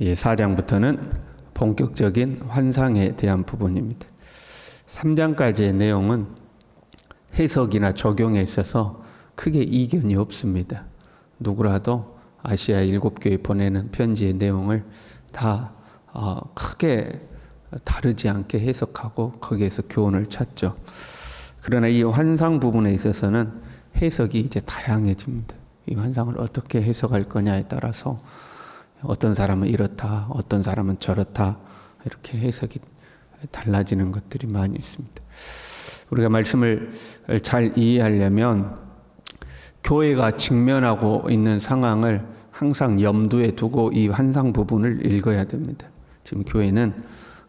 4장부터는 본격적인 환상에 대한 부분입니다. 3장까지의 내용은 해석이나 적용에 있어서 크게 이견이 없습니다. 누구라도 아시아 7교회 보내는 편지의 내용을 다 크게 다르지 않게 해석하고 거기에서 교훈을 찾죠. 그러나 이 환상 부분에 있어서는 해석이 이제 다양해집니다. 이 환상을 어떻게 해석할 거냐에 따라서 어떤 사람은 이렇다, 어떤 사람은 저렇다, 이렇게 해석이 달라지는 것들이 많이 있습니다. 우리가 말씀을 잘 이해하려면 교회가 직면하고 있는 상황을 항상 염두에 두고 이 환상 부분을 읽어야 됩니다. 지금 교회는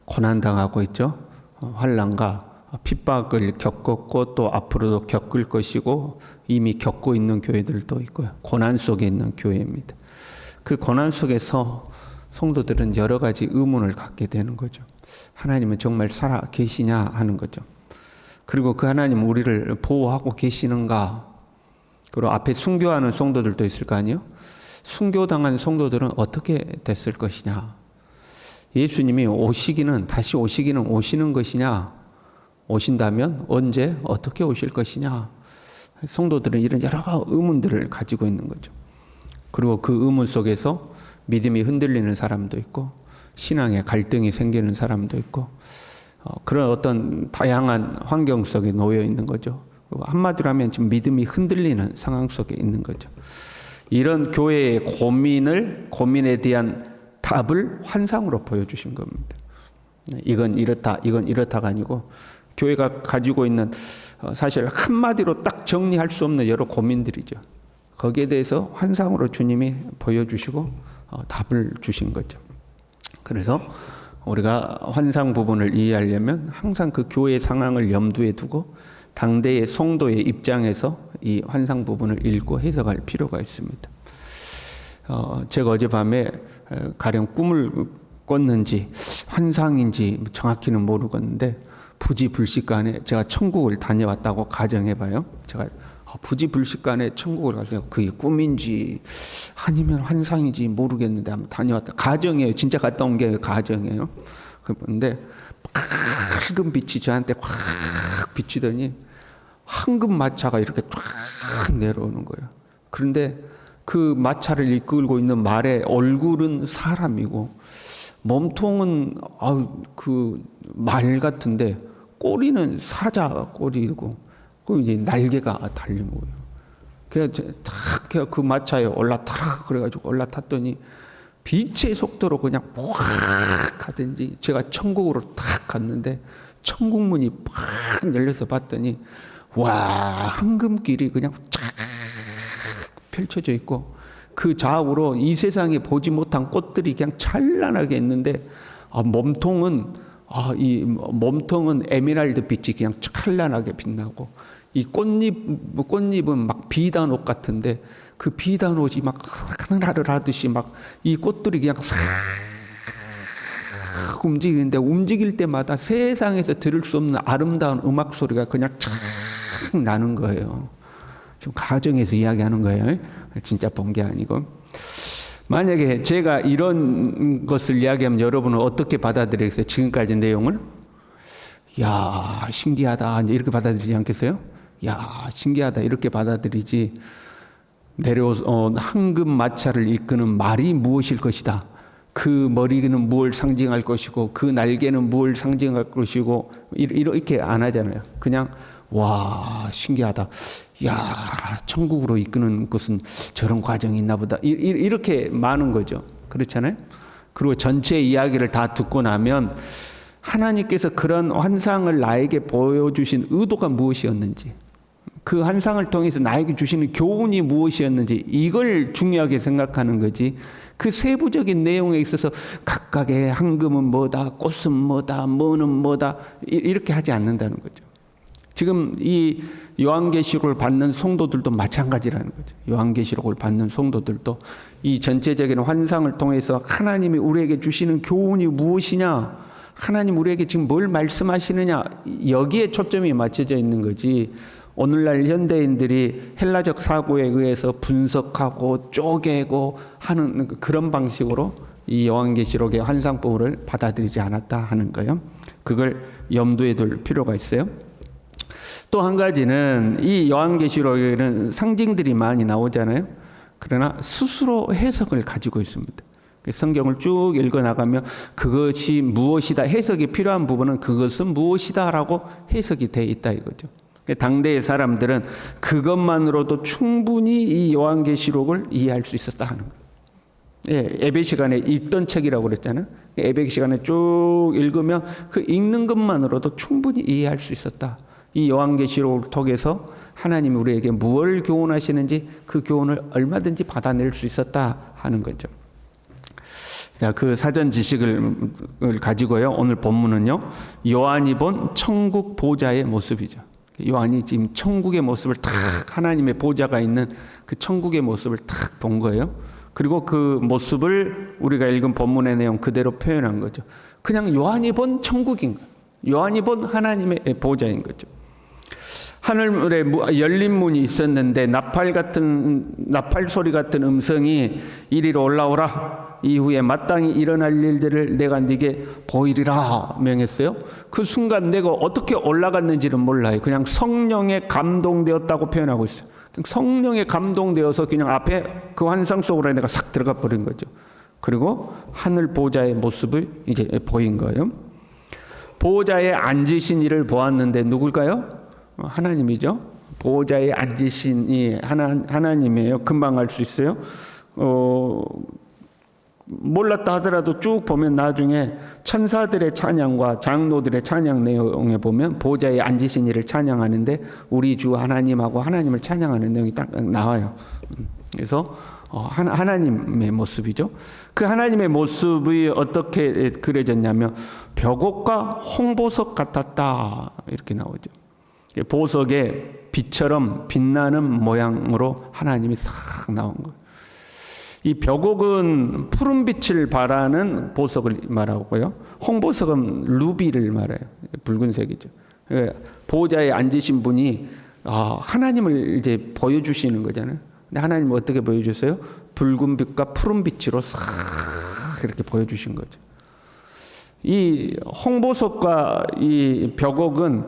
고난당하고 있죠. 환난과 핍박을 겪었고 또 앞으로도 겪을 것이고 이미 겪고 있는 교회들도 있고요. 고난 속에 있는 교회입니다. 그 고난 속에서 성도들은 여러 가지 의문을 갖게 되는 거죠. 하나님은 정말 살아 계시냐 하는 거죠. 그리고 그 하나님 우리를 보호하고 계시는가? 그리고 앞에 순교하는 성도들도 있을 거 아니에요? 순교당한 성도들은 어떻게 됐을 것이냐? 예수님이 다시 오시기는 오시는 것이냐? 오신다면 언제 어떻게 오실 것이냐? 성도들은 이런 여러 의문들을 가지고 있는 거죠. 그리고 그 의문 속에서 믿음이 흔들리는 사람도 있고 신앙에 갈등이 생기는 사람도 있고 그런 어떤 다양한 환경 속에 놓여 있는 거죠. 한마디로 하면 지금 믿음이 흔들리는 상황 속에 있는 거죠. 이런 교회의 고민에 대한 답을 환상으로 보여주신 겁니다. 이건 이렇다가 아니고 교회가 가지고 있는 사실 한마디로 딱 정리할 수 없는 여러 고민들이죠. 거기에 대해서 환상으로 주님이 보여주시고 답을 주신 거죠. 그래서 우리가 환상 부분을 이해하려면 항상 그 교회의 상황을 염두에 두고 당대의 성도의 입장에서 이 환상 부분을 읽고 해석할 필요가 있습니다. 제가 어젯밤에 가령 꿈을 꿨는지 환상인지 정확히는 모르겠는데 부지불식간에 제가 천국을 다녀왔다고 가정해봐요. 제가 부지불식간에 천국을 가서 그게 꿈인지 아니면 환상인지 모르겠는데 한번 다녀왔다. 가정이에요. 진짜 갔다 온 게 가정이에요. 그런데 밝은 빛이 저한테 확 비치더니 황금 마차가 이렇게 쫙 내려오는 거예요. 그런데 그 마차를 이끌고 있는 말의 얼굴은 사람이고 몸통은 그 말 같은데 꼬리는 사자 꼬리고 그 이제 날개가 달린 거예요. 그래서 그 마차에 올라타라 그래가지고 올라탔더니 빛의 속도로 그냥 확 가든지 제가 천국으로 탁 갔는데 천국 문이 팍 열려서 봤더니 와 황금길이 그냥 쫙 펼쳐져 있고 그 좌우로 이 세상에 보지 못한 꽃들이 그냥 찬란하게 있는데 몸통은 에메랄드 빛이 그냥 찬란하게 빛나고 이 꽃잎은 막 비단 옷 같은데 그 비단 옷이 막 하늘을 하듯이 막 이 꽃들이 그냥 싹 움직이는데 움직일 때마다 세상에서 들을 수 없는 아름다운 음악 소리가 그냥 착 나는 거예요. 지금 가정에서 이야기하는 거예요. 진짜 본 게 아니고. 만약에 제가 이런 것을 이야기하면 여러분은 어떻게 받아들이겠어요? 지금까지 내용을? 야 신기하다 이렇게 받아들이지 않겠어요? 야 신기하다 이렇게 받아들이지. 내려온 황금 마차를 이끄는 말이 무엇일 것이다. 그 머리는 무엇을 상징할 것이고 그 날개는 무엇을 상징할 것이고 이렇게 안 하잖아요. 그냥 와 신기하다. 야 천국으로 이끄는 것은 저런 과정이 있나 보다. 이렇게 많은 거죠. 그렇잖아요. 그리고 전체 이야기를 다 듣고 나면 하나님께서 그런 환상을 나에게 보여주신 의도가 무엇이었는지 그 환상을 통해서 나에게 주시는 교훈이 무엇이었는지 이걸 중요하게 생각하는 거지. 그 세부적인 내용에 있어서 각각의 황금은 뭐다, 꽃은 뭐다, 뭐는 뭐다 이렇게 하지 않는다는 거죠. 지금 이 요한계시록을 받는 성도들도 마찬가지라는 거죠. 요한계시록을 받는 성도들도 이 전체적인 환상을 통해서 하나님이 우리에게 주시는 교훈이 무엇이냐, 하나님 우리에게 지금 뭘 말씀하시느냐 여기에 초점이 맞춰져 있는 거지. 오늘날 현대인들이 헬라적 사고에 의해서 분석하고 쪼개고 하는 그런 방식으로 이 요한계시록의 환상법을 받아들이지 않았다 하는 거예요. 그걸 염두에 둘 필요가 있어요. 또 한 가지는 이 요한계시록에는 상징들이 많이 나오잖아요. 그러나 스스로 해석을 가지고 있습니다. 성경을 쭉 읽어나가면 그것이 무엇이다, 해석이 필요한 부분은 그것은 무엇이다라고 해석이 돼 있다 이거죠. 당대의 사람들은 그것만으로도 충분히 이 요한계시록을 이해할 수 있었다 하는 거예요. 예, 예배 시간에 읽던 책이라고 그랬잖아요. 예배 시간에 쭉 읽으면 그 읽는 것만으로도 충분히 이해할 수 있었다. 이 요한계시록을 통해서 하나님이 우리에게 무엇을 교훈하시는지 그 교훈을 얼마든지 받아낼 수 있었다 하는 거죠. 자, 그 사전 지식을 가지고요. 오늘 본문은요. 요한이 본 천국 보좌의 모습이죠. 요한이 지금 천국의 모습을 탁, 하나님의 보좌가 있는 그 천국의 모습을 탁 본 거예요. 그리고 그 모습을 우리가 읽은 본문의 내용 그대로 표현한 거죠. 그냥 요한이 본 천국인 거예요. 요한이 본 하나님의 보좌인 거죠. 하늘에 열린 문이 있었는데 나팔 소리 같은 음성이 이리로 올라오라. 이후에 마땅히 일어날 일들을 내가 네게 보이리라 명했어요. 그 순간 내가 어떻게 올라갔는지는 몰라요. 그냥 성령에 감동되었다고 표현하고 있어요. 성령에 감동되어서 그냥 앞에 그 환상 속으로 내가 싹 들어가 버린 거죠. 그리고 하늘 보좌의 모습을 이제 보인 거예요. 보좌에 앉으신 이를 보았는데 누굴까요? 하나님이죠. 보좌에 앉으신 이 하나님이에요. 금방 알 수 있어요. 몰랐다 하더라도 쭉 보면 나중에 천사들의 찬양과 장로들의 찬양 내용에 보면 보좌에 앉으신 이를 찬양하는데 우리 주 하나님하고 하나님을 찬양하는 내용이 딱 나와요. 그래서 하나님의 모습이죠. 그 하나님의 모습이 어떻게 그려졌냐면 벽옥과 홍보석 같았다 이렇게 나오죠. 보석에 빛처럼 빛나는 모양으로 하나님이 싹 나온 거예요. 이 벽옥은 푸른 빛을 발하는 보석을 말하고요. 홍보석은 루비를 말해요. 붉은색이죠. 보좌에 앉으신 분이 하나님을 이제 보여주시는 거잖아요. 근데 하나님은 어떻게 보여주세요? 붉은 빛과 푸른 빛으로 싹 이렇게 보여주신 거죠. 이 홍보석과 이 벽옥은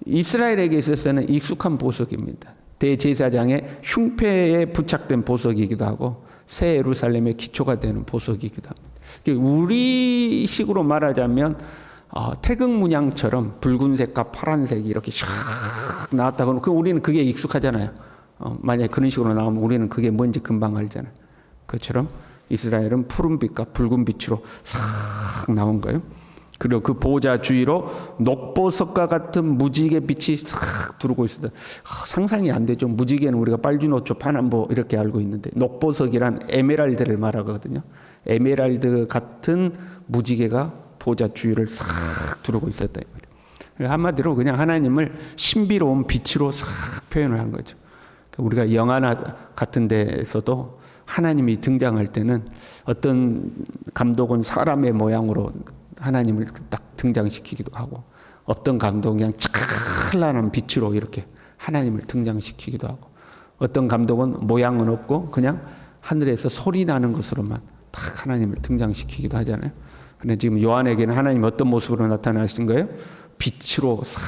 이스라엘에게 있어서는 익숙한 보석입니다. 대제사장의 흉패에 부착된 보석이기도 하고 새 예루살렘의 기초가 되는 보석이기도 합니다. 우리식으로 말하자면 태극 문양처럼 붉은색과 파란색이 이렇게 샥 나왔다고 그럼 우리는 그게 익숙하잖아요. 만약에 그런 식으로 나오면 우리는 그게 뭔지 금방 알잖아요. 그처럼 이스라엘은 푸른빛과 붉은 빛으로 싹 나온 거예요. 그리고 그 보좌 주위로 녹보석과 같은 무지개 빛이 싹 두르고 있어요. 상상이 안 되죠. 무지개는 우리가 빨주노초 파남보 이렇게 알고 있는데 녹보석이란 에메랄드를 말하거든요. 에메랄드 같은 무지개가 보좌 주위를 싹 두르고 있었다. 한마디로 그냥 하나님을 신비로운 빛으로 싹 표현을 한 거죠. 우리가 영화 같은 데에서도 하나님이 등장할 때는 어떤 감독은 사람의 모양으로 하나님을 딱 등장시키기도 하고 어떤 감독은 그냥 찬란한 빛으로 이렇게 하나님을 등장시키기도 하고 어떤 감독은 모양은 없고 그냥 하늘에서 소리 나는 것으로만 딱 하나님을 등장시키기도 하잖아요. 그런데 지금 요한에게는 하나님 어떤 모습으로 나타나신 거예요? 빛으로 싹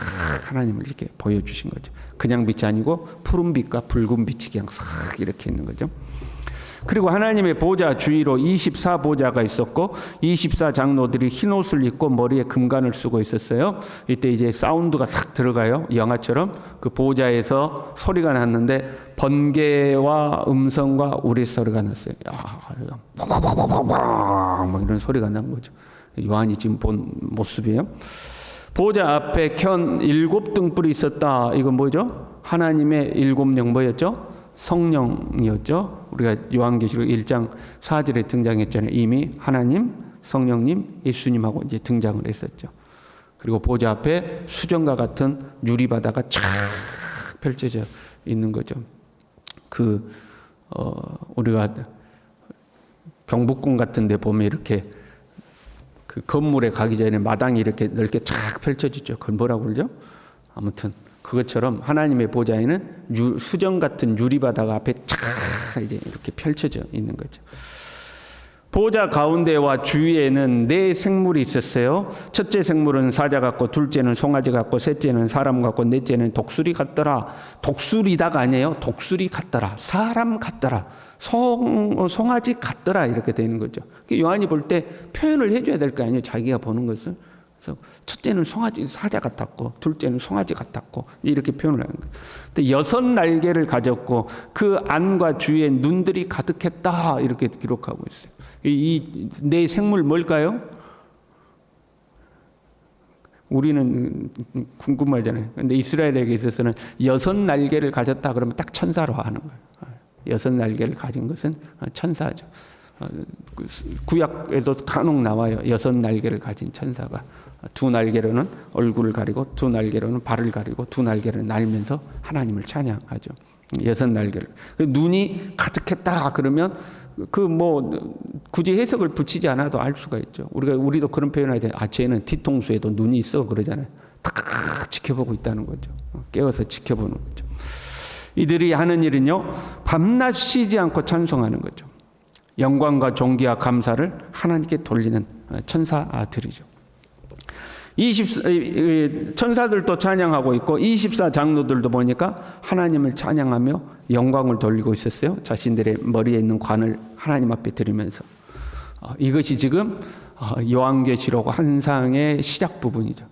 하나님을 이렇게 보여주신 거죠. 그냥 빛이 아니고 푸른 빛과 붉은 빛이 그냥 싹 이렇게 있는 거죠. 그리고 하나님의 보좌 주위로 24보좌가 있었고 24장로들이 흰 옷을 입고 머리에 금관을 쓰고 있었어요. 이때 이제 사운드가 싹 들어가요. 영화처럼 그 보좌에서 소리가 났는데 번개와 음성과 우레소리가 났어요. 막 이런 소리가 난 거죠. 요한이 지금 본 모습이에요. 보좌 앞에 켠 7등불이 있었다. 이건 뭐죠? 하나님의 7영 뭐였죠? 성령이었죠. 우리가 요한계시록 1장 4절에 등장했잖아요. 이미 하나님, 성령님, 예수님하고 이제 등장을 했었죠. 그리고 보좌 앞에 수정과 같은 유리바다가 쫙 펼쳐져 있는 거죠. 우리가 경복궁 같은 데 보면 이렇게 그 건물에 가기 전에 마당이 이렇게 넓게 쫙 펼쳐지죠. 그걸 뭐라고 그러죠? 아무튼 그것처럼 하나님의 보좌에는 수정 같은 유리바다가 앞에 쫙 이제 이렇게 펼쳐져 있는 거죠. 보좌 가운데와 주위에는 네 생물이 있었어요. 첫째 생물은 사자 같고, 둘째는 송아지 같고, 셋째는 사람 같고, 넷째는 독수리 같더라. 독수리다가 아니에요. 독수리 같더라. 사람 같더라. 송아지 같더라. 이렇게 되는 거죠. 요한이 볼 때 표현을 해줘야 될 거 아니에요. 자기가 보는 것을. 그래서 첫째는 송아지, 사자 같았고, 둘째는 송아지 같았고, 이렇게 표현을 하는 거예요. 근데 6날개를 가졌고, 그 안과 주위에 눈들이 가득했다. 이렇게 기록하고 있어요. 이 네 생물 뭘까요? 우리는 궁금하잖아요. 근데 이스라엘에게 있어서는 6날개를 가졌다 그러면 딱 천사로 하는 거예요. 6날개를 가진 것은 천사죠. 구약에도 간혹 나와요. 6날개를 가진 천사가 2날개로는 얼굴을 가리고 2날개로는 발을 가리고 2날개를 날면서 하나님을 찬양하죠. 6날개를. 눈이 가득했다 그러면 굳이 해석을 붙이지 않아도 알 수가 있죠. 우리도 그런 표현을 하죠. 쟤는 뒤통수에도 눈이 있어 그러잖아요. 탁 지켜보고 있다는 거죠. 깨워서 지켜보는 거죠. 이들이 하는 일은요, 밤낮 쉬지 않고 찬송하는 거죠. 영광과 존귀와 감사를 하나님께 돌리는 천사들이죠. 천사들도 찬양하고 있고 24장로들도 보니까 하나님을 찬양하며 영광을 돌리고 있었어요. 자신들의 머리에 있는 관을 하나님 앞에 드리면서. 이것이 지금 요한계시록 환상의 시작 부분이죠.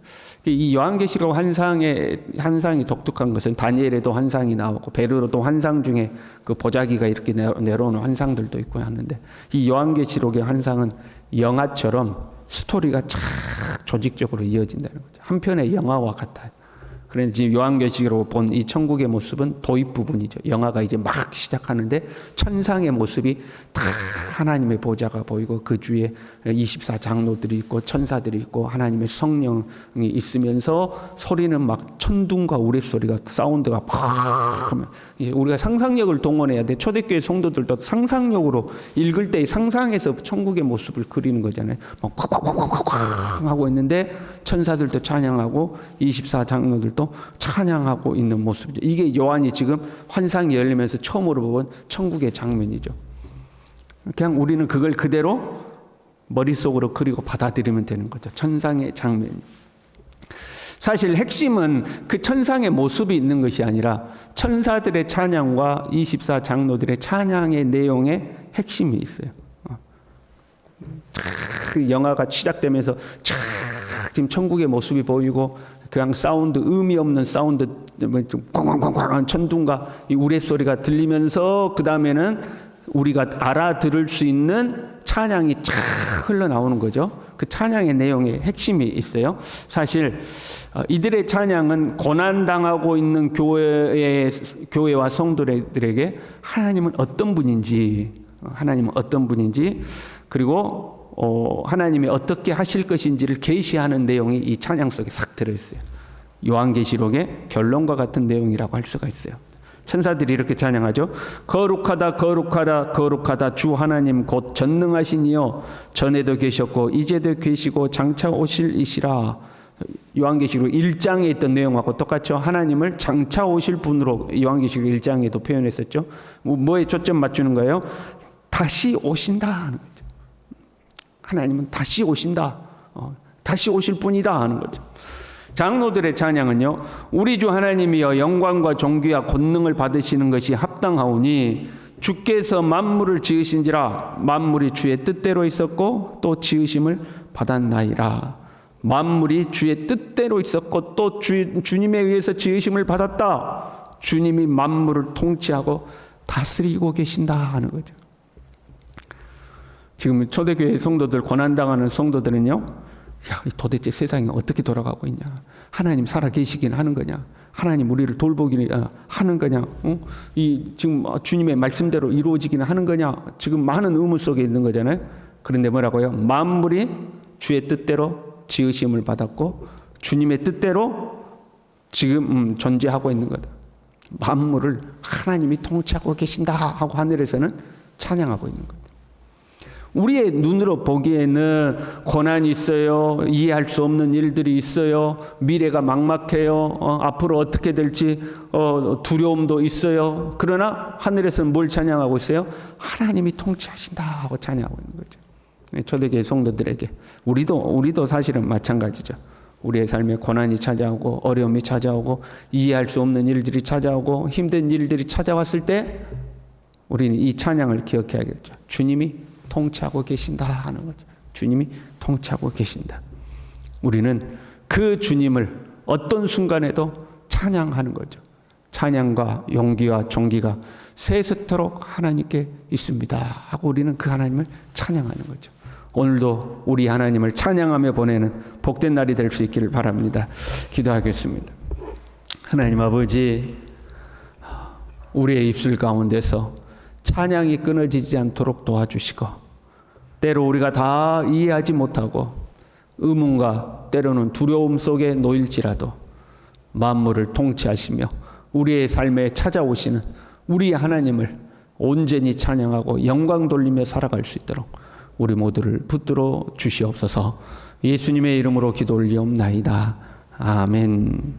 이 요한계시록 환상이 독특한 것은 다니엘에도 환상이 나오고 베드로도 환상 중에 그 보자기가 이렇게 내려오는 환상들도 있고 하는데, 이 요한계시록의 환상은 영화처럼 스토리가 쫙 조직적으로 이어진다는 거죠. 한 편의 영화와 같아요. 그런데 지금 요한계시록 본 이 천국의 모습은 도입 부분이죠. 영화가 이제 막 시작하는데 천상의 모습이 다 하나님의 보좌가 보이고 그 주위에 24장로들이 있고 천사들이 있고 하나님의 성령이 있으면서 소리는 막 천둥과 우레소리가 사운드가 팍 하면 이제 우리가 상상력을 동원해야 돼. 초대교회 성도들도 상상력으로 읽을 때 상상해서 천국의 모습을 그리는 거잖아요. 막 콱콱콱콱콱 하고 있는데 천사들도 찬양하고 24장로들도 찬양하고 있는 모습이죠. 이게 요한이 지금 환상이 열리면서 처음으로 본 천국의 장면이죠. 그냥 우리는 그걸 그대로 머릿속으로 그리고 받아들이면 되는 거죠. 천상의 장면. 사실 핵심은 그 천상의 모습이 있는 것이 아니라 천사들의 찬양과 24장로들의 찬양의 내용에 핵심이 있어요. 그 영화가 시작되면서 지금 천국의 모습이 보이고 그냥 사운드, 의미 없는 사운드, 꽝꽝꽝꽝한 천둥과 이 우레소리가 들리면서 그 다음에는 우리가 알아들을 수 있는 찬양이 쫙 흘러나오는 거죠. 그 찬양의 내용에 핵심이 있어요. 사실 이들의 찬양은 고난당하고 있는 교회와 성도들에게 하나님은 어떤 분인지 그리고 하나님이 어떻게 하실 것인지를 계시하는 내용이 이 찬양 속에 싹 들어있어요. 요한계시록의 결론과 같은 내용이라고 할 수가 있어요. 천사들이 이렇게 찬양하죠. 거룩하다 거룩하다 거룩하다 주 하나님 곧 전능하신 이여, 전에도 계셨고 이제도 계시고 장차 오실 이시라. 요한계시록 1장에 있던 내용하고 똑같죠. 하나님을 장차 오실 분으로 요한계시록 1장에도 표현했었죠. 뭐에 초점 맞추는 거예요? 다시 오신다 하는 거죠. 하나님은 다시 오신다. 다시 오실 분이다 하는 거죠. 장로들의 찬양은요, 우리 주 하나님이여 영광과 존귀와 권능을 받으시는 것이 합당하오니 주께서 만물을 지으신지라. 만물이 주의 뜻대로 있었고 또 지으심을 받았나이다. 만물이 주의 뜻대로 있었고 또 주님에 의해서 지으심을 받았다. 주님이 만물을 통치하고 다스리고 계신다 하는 거죠. 지금 초대교회 성도들, 고난당하는 성도들은요, 도대체 세상이 어떻게 돌아가고 있냐? 하나님 살아 계시긴 하는 거냐? 하나님 우리를 돌보기는 하는 거냐? 이 지금 주님의 말씀대로 이루어지기는 하는 거냐? 지금 많은 의문 속에 있는 거잖아요. 그런데 뭐라고요? 만물이 주의 뜻대로 지으심을 받았고 주님의 뜻대로 지금 존재하고 있는 거다. 만물을 하나님이 통치하고 계신다 하고 하늘에서는 찬양하고 있는 거다. 우리의 눈으로 보기에는 고난이 있어요. 이해할 수 없는 일들이 있어요. 미래가 막막해요. 앞으로 어떻게 될지 두려움도 있어요. 그러나 하늘에서는 뭘 찬양하고 있어요? 하나님이 통치하신다 하고 찬양하고 있는 거죠. 초대교회 성도들에게 우리도 사실은 마찬가지죠. 우리의 삶에 고난이 찾아오고 어려움이 찾아오고 이해할 수 없는 일들이 찾아오고 힘든 일들이 찾아왔을 때 우리는 이 찬양을 기억해야겠죠. 주님이 통치하고 계신다 하는 거죠. 주님이 통치하고 계신다. 우리는 그 주님을 어떤 순간에도 찬양하는 거죠. 찬양과 용기와 존귀가 세세토록 하나님께 있습니다 하고 우리는 그 하나님을 찬양하는 거죠. 오늘도 우리 하나님을 찬양하며 보내는 복된 날이 될 수 있기를 바랍니다. 기도하겠습니다. 하나님 아버지, 우리의 입술 가운데서 찬양이 끊어지지 않도록 도와주시고, 때로 우리가 다 이해하지 못하고 의문과 때로는 두려움 속에 놓일지라도 만물을 통치하시며 우리의 삶에 찾아오시는 우리 하나님을 온전히 찬양하고 영광 돌리며 살아갈 수 있도록 우리 모두를 붙들어 주시옵소서. 예수님의 이름으로 기도 올리옵나이다. 아멘.